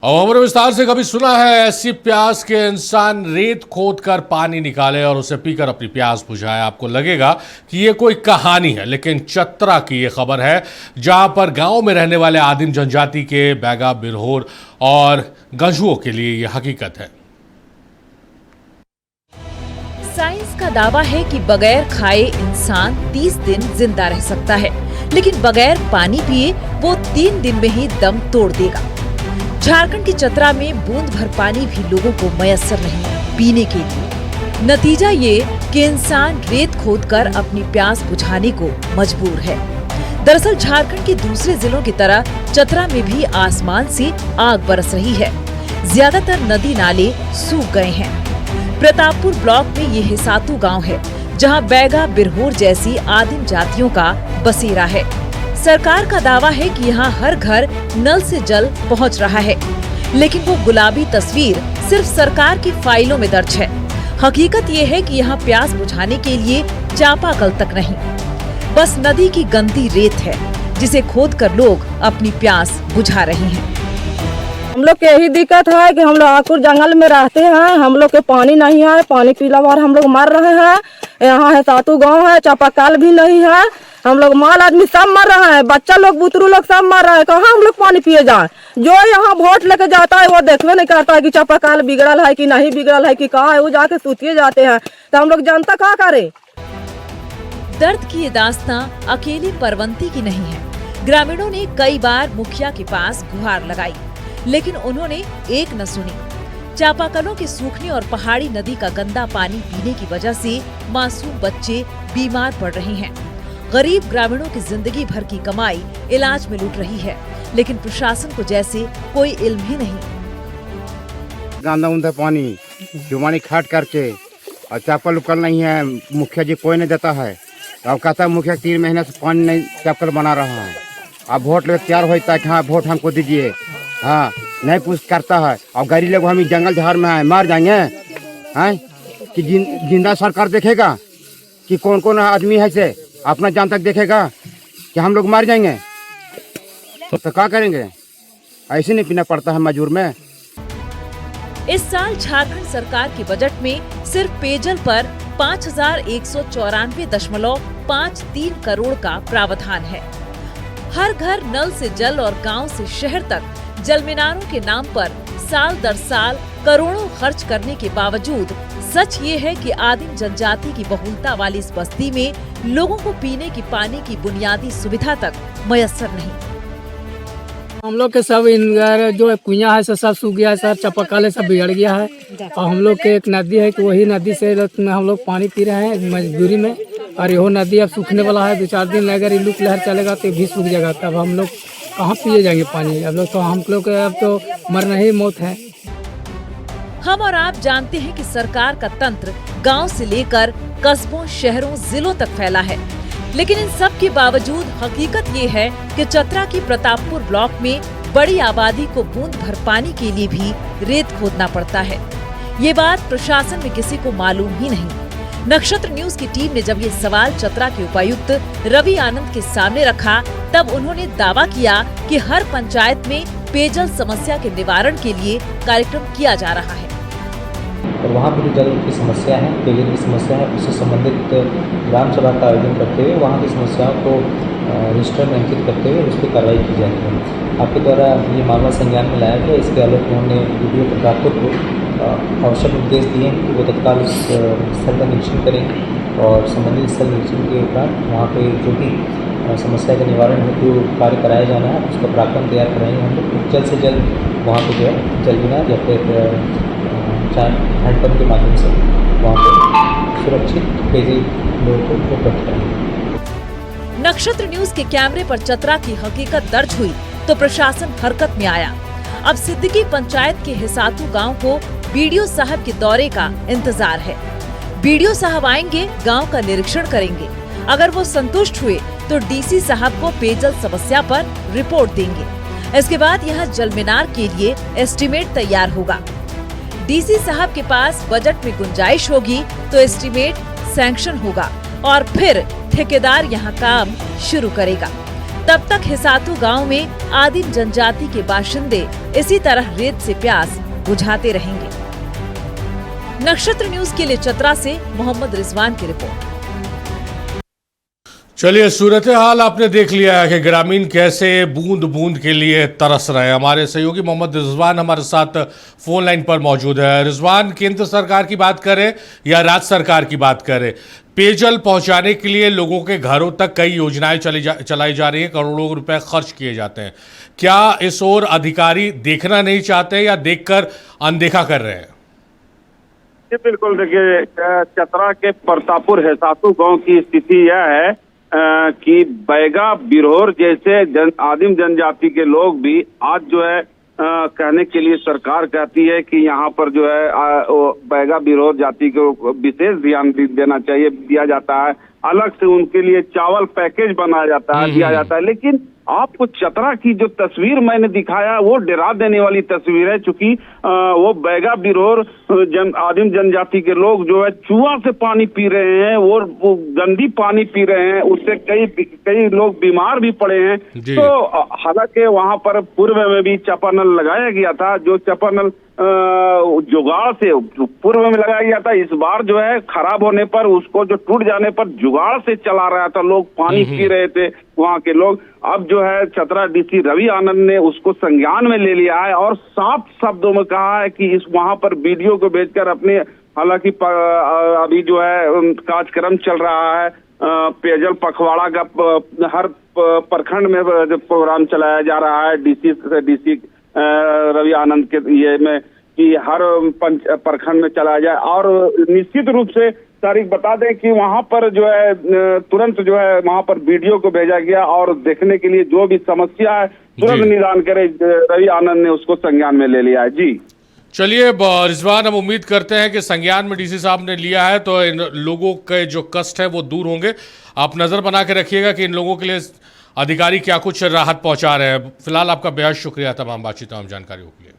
और हमने विस्तार से कभी सुना है ऐसी प्यास के इंसान रेत खोद कर पानी निकाले और उसे पीकर अपनी प्यास बुझाए। आपको लगेगा कि ये कोई कहानी है, लेकिन चतरा की ये खबर है, जहां पर गांव में रहने वाले आदिम जनजाति के बैगा, बिरहोर और गंजुओं के लिए ये हकीकत है। साइंस का दावा है कि बगैर खाए इंसान 30 दिन जिंदा रह सकता है, लेकिन बगैर पानी पिए वो 3 दिन में ही दम तोड़ देगा। झारखंड की चतरा में बूंद भर पानी भी लोगों को मयस्सर नहीं पीने के लिए। नतीजा ये कि इंसान रेत खोदकर अपनी प्यास बुझाने को मजबूर है। दरअसल झारखंड के दूसरे जिलों की तरह चतरा में भी आसमान से आग बरस रही है। ज्यादातर नदी नाले सूख गए हैं। प्रतापपुर ब्लॉक में ये हिसातू गांव है, जहां बैगा, बिरहोर जैसी आदिम जातियों का बसेरा है। सरकार का दावा है कि यहाँ हर घर नल से जल पहुँच रहा है, लेकिन वो गुलाबी तस्वीर सिर्फ सरकार की फाइलों में दर्ज है। हकीकत ये है कि यहाँ प्यास बुझाने के लिए चापाकल तक नहीं, बस नदी की गंदी रेत है, जिसे खोदकर लोग अपनी प्यास बुझा रहे हैं। हम लोग के यही दिक्कत है कि हम लोग आकुर जंगल में रहते हैं, हम लोग के पानी नहीं है, पानी पीला बार हम लोग मर रहे हैं। यहाँ है सातू गांव है, चापाकल भी नहीं है, हम लोग माल आदमी सब मर रहा है, बच्चा लोग बुतरू लोग सब मर रहा है। कहाँ हम लोग पानी पिए जाए? जो यहाँ वोट लेके जाता है वो देखवे नहीं करता है कि चापाकल बिगड़ल है कि नहीं बिगड़ल है कि कहाँ है, वो जाके सूतिए जाते हैं। तो हम लोग जनता क्या करे? दर्द की ये दास्तां अकेले परवंती की नहीं है। ग्रामीणों ने कई बार मुखिया के पास गुहार लगाई, लेकिन उन्होंने एक न सुनी। चापाकलों के सूखने और पहाड़ी नदी का गंदा पानी पीने की वजह से मासूम बच्चे बीमार पड़ रहे हैं। गरीब ग्रामीणों की जिंदगी भर की कमाई इलाज में लूट रही है, लेकिन प्रशासन को जैसे कोई इल्म ही नहीं। गंदा उंदा पानी जुबानी खाट करके और चापल उकल नहीं है, मुखिया जी कोई नहीं देता है। अब कहता है मुखिया 3 महीने से पानी नहीं चापल बना रहा है। अब वोट लेकर तैयार होता है कि हाँ वोट हमको दीजिए, हाँ नहीं पूछ करता है। और गरीब लोग हम जंगल झाड़ में आए मर जाएंगे हैं कि जिंदा सरकार देखेगा कि कौन कौन आदमी है से अपना जान तक देखेगा कि हम लोग मर जाएंगे तो क्या करेंगे? ऐसे नहीं पीना पड़ता है मजदूर में। इस साल झारखंड सरकार के बजट में सिर्फ पेयजल पर 5,194.53 करोड़ का प्रावधान है। हर घर नल से जल और गांव से शहर तक जल मीनारों के नाम पर साल दर साल करोड़ों खर्च करने के बावजूद सच ये है कि आदिम जनजाति की बहुलता वाली इस बस्ती में लोगों को पीने की पानी की बुनियादी सुविधा तक मयस्सर नहीं। हम लोग के सब जो कुइयाँ है सब सूख गया है, सब चापाकल है सब बिगड़ गया है। और हम लोग के एक नदी है कि वही नदी से हम लोग पानी पी रहे हैं मजबूरी में। और यहो नदी अब सूखने वाला है, 2-4 दिन अगर लूप लहर चलेगा तो भी सूख जाएगा। तब हम लोग कहाँ पिए जाएंगे पानी? अब लोग तो हम लोग अब तो मरना ही मौत है। हम और आप जानते हैं कि सरकार का तंत्र गांव से लेकर कस्बों, शहरों, जिलों तक फैला है, लेकिन इन सब के बावजूद हकीकत ये है कि चतरा की प्रतापपुर ब्लॉक में बड़ी आबादी को बूंद भर पानी के लिए भी रेत खोदना पड़ता है। ये बात प्रशासन में किसी को मालूम ही नहीं। नक्षत्र न्यूज की टीम ने जब ये सवाल चतरा के उपायुक्त रवि आनंद के सामने रखा, तब उन्होंने दावा किया कि हर पंचायत में पेयजल समस्या के निवारण के लिए कार्यक्रम किया जा रहा है। और वहाँ पर जो जल की समस्या है, पेयजल की समस्या है, उससे संबंधित ग्राम सभा का आयोजन करते हुए वहाँ की समस्याओं को रजिस्टर में अंकित करते हुए उस पर कार्रवाई की जाती है। आपके द्वारा ये मामला संज्ञान में लाया गया। इसके आलोक में हमने वीडियो प्रकाशकों को आवश्यक निर्देश दिए हैं कि वो तत्काल उस स्थल का निरीक्षण करें और संबंधित स्थल निरीक्षण के उपरांत वहाँ पे जो भी समस्या के निवारण हेतु कार्य कराया जाना है उसका प्रावधान तैयार कराएंगे। हम लोग जल्द से जल्द वहाँ पे जो है जल मीनार या फिर हैंडपम्प के माध्यम से वहाँ पर सुरक्षित पेयजल लोगों को उपलब्ध करेंगे। नक्षत्र न्यूज के कैमरे पर चतरा की हकीकत दर्ज हुई तो प्रशासन हरकत में आया। अब सिद्दीकी पंचायत के हिसातू गांव को बीडीओ साहब के दौरे का इंतजार है। बीडीओ साहब आएंगे, गांव का निरीक्षण करेंगे। अगर वो संतुष्ट हुए तो डीसी साहब को पेयजल समस्या पर रिपोर्ट देंगे। इसके बाद यहाँ जल मीनार के लिए एस्टीमेट तैयार होगा। डीसी साहब के पास बजट में गुंजाइश होगी तो एस्टीमेट सैंक्शन होगा और फिर ठेकेदार यहाँ काम शुरू करेगा। तब तक हिसातू गांव में आदिम जनजाति के बाशिंदे इसी तरह रेत से प्यास बुझाते रहेंगे। नक्षत्र न्यूज के लिए चतरा से मोहम्मद रिजवान की रिपोर्ट। चलिए, सूरत हाल आपने देख लिया है कि ग्रामीण कैसे बूंद बूंद के लिए तरस रहे हैं। हमारे सहयोगी मोहम्मद रिजवान हमारे साथ फोन लाइन पर मौजूद है। रिजवान, केंद्र सरकार की बात करें या राज्य सरकार की बात करें, पेयजल पहुंचाने के लिए लोगों के घरों तक कई योजनाएं चलाई जा रही हैं, करोड़ों रुपए खर्च किए जाते हैं। क्या इस ओर अधिकारी देखना नहीं चाहते या देखकर अनदेखा कर रहे हैं? जी बिल्कुल, देखिए चतरा के परतापुर हिसातू गांव की स्थिति यह है कि बैगा बिरहोर जैसे आदिम जनजाति के लोग भी आज जो है कहने के लिए सरकार कहती है कि यहाँ पर जो है बैगा बिरहोर जाति को विशेष ध्यान देना चाहिए, दिया जाता है। अलग से उनके लिए चावल पैकेज बनाया जाता है, दिया जाता है। लेकिन आपको चतरा की जो तस्वीर मैंने दिखाया वो डरा देने वाली तस्वीर है, क्योंकि वो बैगा बिरहोर आदिम जनजाति के लोग जो है चूहा से पानी पी रहे हैं, वो गंदी पानी पी रहे हैं, उससे कई लोग बीमार भी पड़े हैं। तो हालांकि वहां पर पूर्व में भी चापानल लगाया गया था, जो चापानल जुगाड़ से पूर्व में लगाया गया था। इस बार जो है खराब होने पर, उसको जो टूट जाने पर जुगाड़ से चला रहा था, लोग पानी पी रहे थे वहां के लोग। अब जो है चतरा डीसी रवि आनंद ने उसको संज्ञान में ले लिया है और साफ शब्दों में कहा है कि इस वहां पर वीडियो को भेजकर अपने, हालांकि अभी जो है कार्यक्रम चल रहा है पेयजल पखवाड़ा का, हर प्रखंड में प्रोग्राम चलाया जा रहा है डीसी रवि आनंद के ये में कि हर प्रखंड में चलाया जाए। और निश्चित रूप से तारीख बता दें कि वहां पर जो है तुरंत जो है वहां पर वीडियो को भेजा गया और देखने के लिए जो भी समस्या है तुरंत निदान करे, रवि आनंद ने उसको संज्ञान में ले लिया है। जी चलिए रिजवान, हम उम्मीद करते हैं कि संज्ञान में डीसी साहब ने लिया है तो इन लोगों के जो कष्ट है वो दूर होंगे। आप नजर बना के रखिएगा कि इन लोगों के लिए अधिकारी क्या कुछ राहत पहुंचा रहे हैं। फिलहाल आपका बेहद शुक्रिया तमाम बातचीत, तमाम जानकारियों के लिए।